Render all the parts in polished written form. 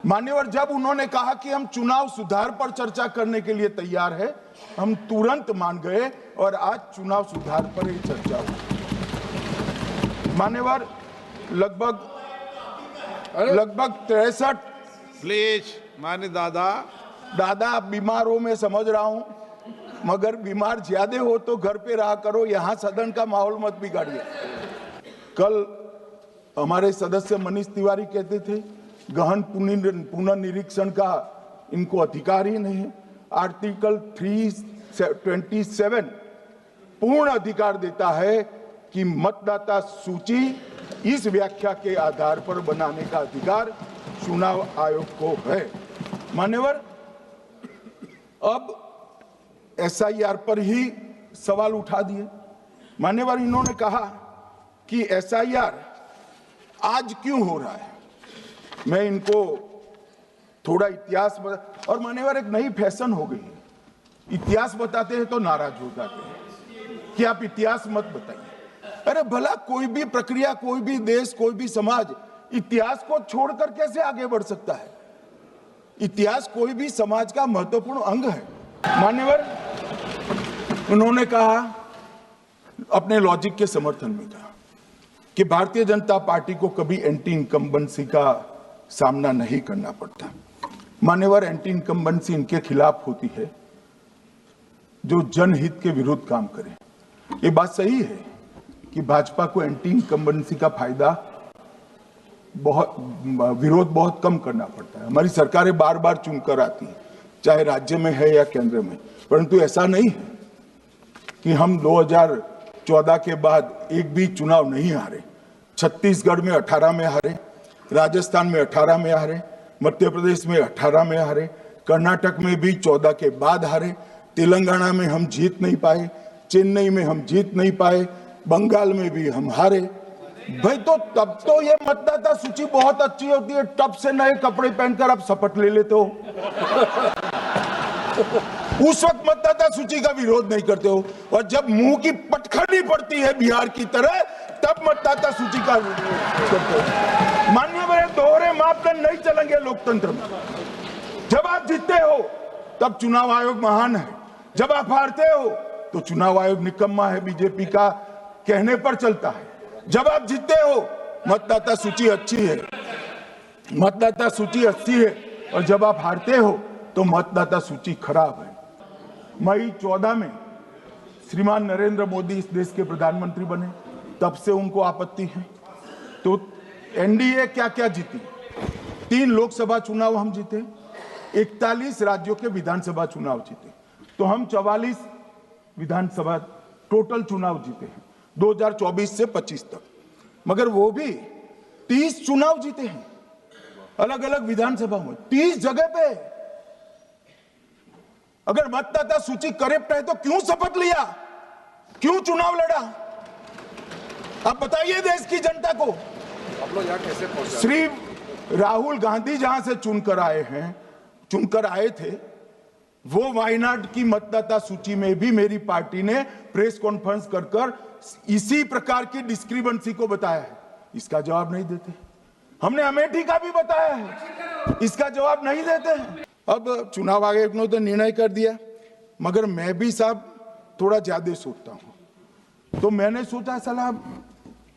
मान्यवर, जब उन्होंने कहा कि हम चुनाव सुधार पर चर्चा करने के लिए तैयार है, हम तुरंत मान गए और आज चुनाव सुधार पर ही चर्चा हुई। मान्यवर, लगभग 63 प्लीज मान्य दादा आप बीमार हो, मैं समझ रहा हूं, मगर बीमार ज्यादा हो तो घर पे रहा करो, यहां सदन का माहौल मत बिगाड़िए। कल हमारे सदस्य मनीष तिवारी कहते थे गहन पुनर्निरीक्षण का इनको अधिकार ही नहीं है। आर्टिकल 327 पूर्ण अधिकार देता है कि मतदाता सूची इस व्याख्या के आधार पर बनाने का अधिकार चुनाव आयोग को है। मान्यवर, अब SIR पर ही सवाल उठा दिए। मान्यवर, इन्होंने कहा कि SIR आज क्यों हो रहा है। मैं इनको थोड़ा इतिहास बता, और मान्यवर एक नई फैशन हो गई है, इतिहास बताते हैं तो नाराज हो जाते हैं कि आप इतिहास मत बताइए। अरे भला कोई भी प्रक्रिया, कोई भी देश, कोई भी समाज इतिहास को छोड़कर कैसे आगे बढ़ सकता है। इतिहास कोई भी समाज का महत्वपूर्ण अंग है। मान्यवर, उन्होंने कहा अपने लॉजिक के समर्थन में कहा कि भारतीय जनता पार्टी को कभी एंटी इनकम्बेंसी का सामना नहीं करना पड़ता। मान्यवर, एंटी इनकम्बेंसी इनके खिलाफ होती है जो जनहित के विरुद्ध काम करे। ये बात सही है कि भाजपा को एंटी इनकम्बेंसी का फायदा विरोध बहुत कम करना पड़ता है। हमारी सरकारें बार बार चुनकर आती हैं, चाहे राज्य में है या केंद्र में, परंतु ऐसा नहीं है कि हम 2014 के बाद एक भी चुनाव नहीं हारे। छत्तीसगढ़ में 18 में हारे, राजस्थान में 18 में हारे, मध्य प्रदेश में 18 में हारे, कर्नाटक में भी 14 के बाद हारे, तेलंगाना में हम जीत नहीं पाए, चेन्नई में हम जीत नहीं पाए, बंगाल में भी हम हारे। भाई तो तब तो ये मतदाता सूची बहुत अच्छी होती है, तब से नए कपड़े पहनकर आप शपथ ले लेते हो। उस वक्त मतदाता सूची का विरोध नहीं करते हो, और जब मुंह की पटखनी पड़ती है बिहार की तरह, तब मतदाता सूची का विरोध करते हो। मान्यवर, दोहरे मापदंड नहीं चलेंगे लोकतंत्र में। जब आप जीतते हो तब चुनाव आयोग महान है, जब आप हारते हो तो चुनाव आयोग निकम्मा है, बीजेपी का कहने पर चलता है। जब आप जीतते हो मतदाता सूची अच्छी है, मतदाता सूची अच्छी है, और जब आप हारते हो तो मतदाता सूची खराब है। मई 14 में श्रीमान नरेंद्र मोदी इस देश के प्रधानमंत्री बने, तब से उनको आपत्ति है। तो NDA क्या क्या जीती, 3 लोकसभा चुनाव हम जीते, 41 राज्यों के विधानसभा चुनाव जीते, तो हम 44 विधानसभा टोटल चुनाव जीते हैं 2024 से 25 तक। मगर वो भी 30 चुनाव जीते हैं अलग अलग विधानसभा में, 30 जगह पे। अगर मतदाता सूची करेक्ट है तो क्यों शपथ लिया, क्यों चुनाव लड़ा, आप बताइए देश की जनता को। आप लोग यहाँ कैसे पहुंचे? श्री राहुल गांधी जहां से चुनकर आए थे, वो वायनाड की मतदाता सूची में भी मेरी पार्टी ने प्रेस कॉन्फ्रेंस कर इसी प्रकार की डिस्क्रिपेंसी को बताया है। इसका जवाब नहीं देते। हमने अमेठी का भी बताया है, इसका जवाब नहीं देते हैं। अब चुनाव आयोग ने तो निर्णय कर दिया, मगर मैं भी साहब थोड़ा ज्यादा सोचता हूं। तो मैंने सोचा साला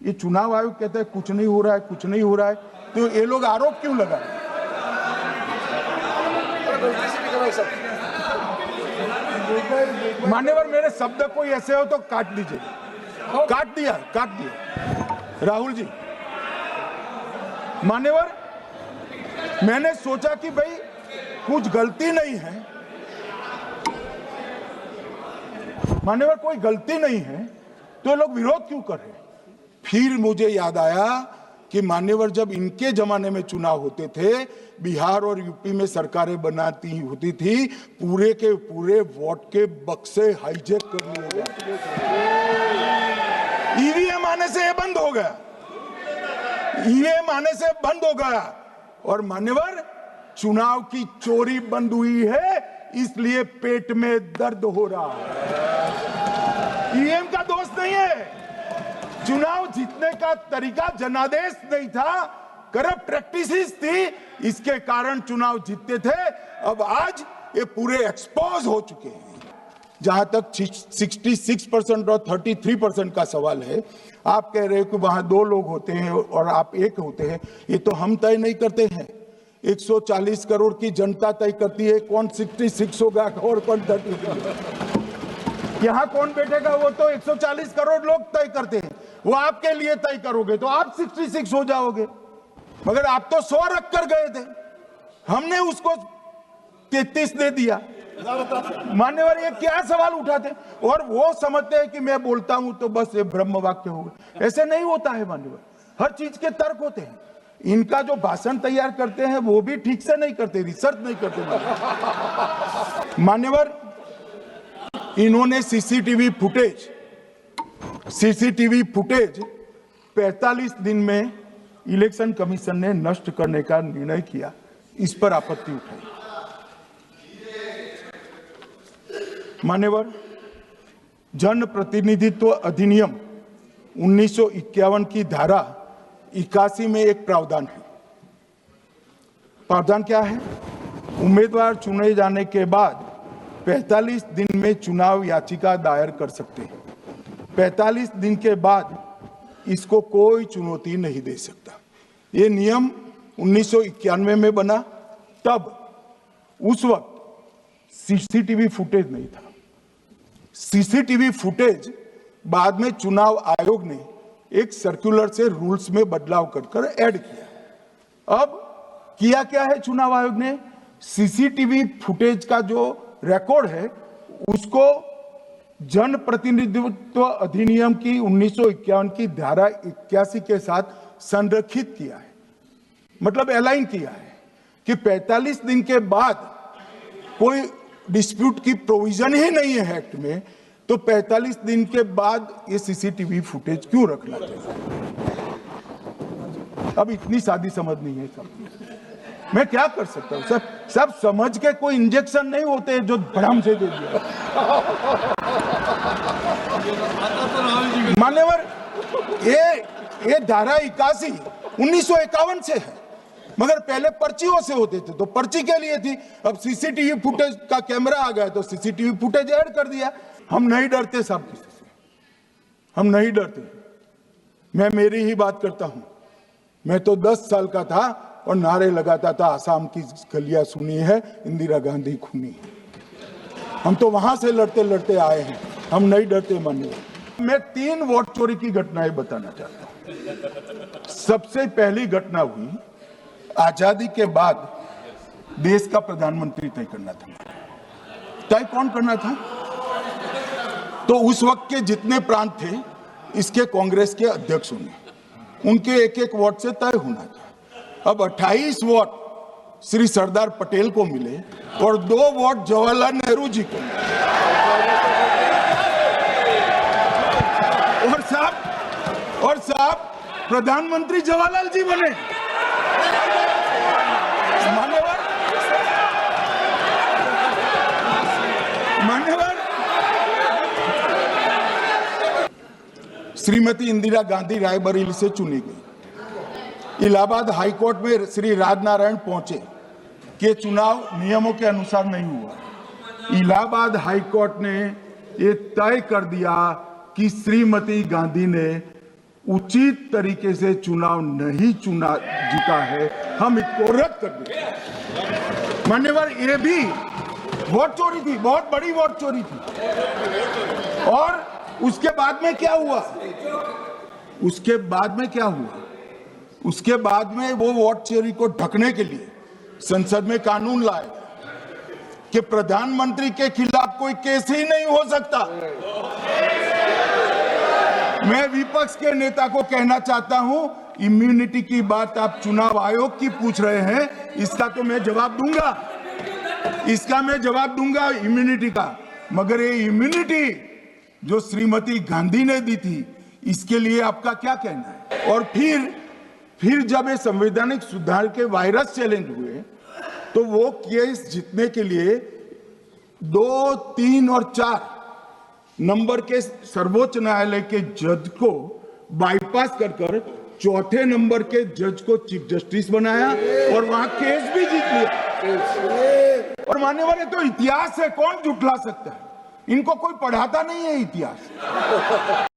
ये चुनाव आयोग कहता है कुछ नहीं हो रहा है, कुछ नहीं हो रहा है, तो ये लोग आरोप क्यों लगाए। मान्यवर, मेरे शब्द कोई ऐसे हो तो काट दीजिए। काट दिया राहुल जी। मान्यवर, मैंने सोचा कि भाई कुछ गलती नहीं है, मान्यवर कोई गलती नहीं है, तो ये लोग विरोध क्यों कर रहे हैं। फिर मुझे याद आया कि मान्यवर, जब इनके जमाने में चुनाव होते थे, बिहार और यूपी में सरकारें बनाती होती थी, पूरे के पूरे वोट के बक्से हाईजैक कर लिए गए। EVM आने से ये बंद हो गया, EVM आने से बंद हो गया, और मान्यवर चुनाव की चोरी बंद हुई है, इसलिए पेट में दर्द हो रहा है। EVM का दोष नहीं है, चुनाव जीतने का तरीका जनादेश नहीं था, करप्ट प्रैक्टिसेस थी, इसके कारण चुनाव जीतते थे। अब आज ये पूरे एक्सपोज हो चुके हैं। जहां तक 66% और 33% का सवाल है, आप कह रहे हो कि वहां 2 लोग होते हैं और आप 1 होते हैं, ये तो हम तय नहीं करते हैं। 140 करोड़ की जनता तय करती है कौन 66 होगा और कौन 33। यहाँ कौन बैठेगा वो तो 140 करोड़ लोग तय करते हैं। वो आपके लिए तय करोगे तो आप 66 हो जाओगे, मगर आप तो 100 रख कर गए थे, हमने उसको 33 दे दिया। मान्यवर ये क्या सवाल उठाते, और वो समझते हैं कि मैं बोलता हूं तो बस ये ब्रह्म वाक्य होगा। ऐसे नहीं होता है मान्यवर, हर चीज के तर्क होते हैं। इनका जो भाषण तैयार करते हैं वो भी ठीक से नहीं करते, रिसर्च नहीं करते। मान्यवर इन्होंने सीसीटीवी फुटेज 45 दिन में इलेक्शन कमीशन ने नष्ट करने का निर्णय किया, इस पर आपत्ति उठाई। मान्यवर जन प्रतिनिधित्व अधिनियम 1951 की धारा 81 में एक प्रावधान है। प्रावधान क्या है? उम्मीदवार चुने जाने के बाद 45 दिन में चुनाव याचिका दायर कर सकते हैं। 45 दिन के बाद इसको कोई चुनौती नहीं दे सकता। ये नियम 1991 में बना, तब उस वक्त सीसीटीवी फुटेज नहीं था। सीसीटीवी फुटेज बाद में चुनाव आयोग ने एक सर्कुलर से रूल्स में बदलाव कर ऐड किया। अब किया क्या है चुनाव आयोग ने? सीसीटीवी फुटेज का जो रिकॉर्ड है उसको जन प्रतिनिधित्व अधिनियम की 1951 की धारा 81 के साथ संरक्षित किया है, मतलब अलाइन किया है कि 45 दिन के बाद कोई डिस्प्यूट की प्रोविजन ही नहीं है एक्ट में, तो 45 दिन के बाद ये सीसीटीवी फुटेज क्यों रखना चाहिए? अब इतनी सादी समझ नहीं है सब, मैं क्या कर सकता हूं? सब समझ के कोई इंजेक्शन नहीं होते जो भ्रम से दे दिया। मान्यवर ये धारा 81 1951 से है, मगर पहले पर्चियों से होते थे तो पर्ची के लिए थी। अब सीसीटीवी फुटेज का कैमरा आ गया तो सीसीटीवी फुटेज ऐड कर दिया। हम नहीं डरते साहब किसी से, हम नहीं डरते। मैं मेरी ही बात करता हूं। मैं तो 10 साल का था और नारे लगाता था, आसाम की गलियां सुनी है, इंदिरा गांधी खूनी है। हम तो वहां से लड़ते लड़ते आए हैं, हम नहीं डरते। मानिए मैं 3 वोट चोरी की घटनाएं बताना चाहता हूं। सबसे पहली घटना हुई आजादी के बाद देश का प्रधानमंत्री तय करना था। तय कौन करना था? तो उस वक्त के जितने प्रांत थे इसके कांग्रेस के अध्यक्षों ने, उनके एक वोट से तय होना था। अब 28 वोट श्री सरदार पटेल को मिले और 2 वोट जवाहरलाल नेहरू जी को मिले। और साहब प्रधानमंत्री जवाहरलाल जी बने। मान्यवर श्रीमती इंदिरा गांधी रायबरेली से चुनी गई। इलाहाबाद हाईकोर्ट में श्री राजनारायण पहुंचे कि चुनाव नियमों के अनुसार नहीं हुआ। इलाहाबाद हाईकोर्ट ने ये तय कर दिया कि श्रीमती गांधी ने उचित तरीके से चुनाव नहीं जीता है, हम इसको रद्द कर दें। मान्यवर ये भी वोट चोरी थी, बहुत बड़ी वोट चोरी थी। और उसके बाद में क्या हुआ? उसके बाद में वो वोट चोरी को ढकने के लिए संसद में कानून लाए कि प्रधानमंत्री के खिलाफ कोई केस ही नहीं हो सकता। मैं विपक्ष के नेता को कहना चाहता हूं, इम्यूनिटी की बात आप चुनाव आयोग की पूछ रहे हैं, इसका तो मैं जवाब दूंगा, इम्यूनिटी का। मगर ये इम्यूनिटी जो श्रीमती गांधी ने दी थी, इसके लिए आपका क्या कहना है? और फिर जब ये संवैधानिक सुधार के वायरस चैलेंज हुए तो वो केस जीतने के लिए 2, 3 और 4 नंबर के सर्वोच्च न्यायालय के जज को बाईपास कर चौथे नंबर के जज को चीफ जस्टिस बनाया और वहां केस भी जीत लिया। और मान्यवर, ये तो इतिहास है, कौन जुटला सकता है? इनको कोई पढ़ाता नहीं है इतिहास।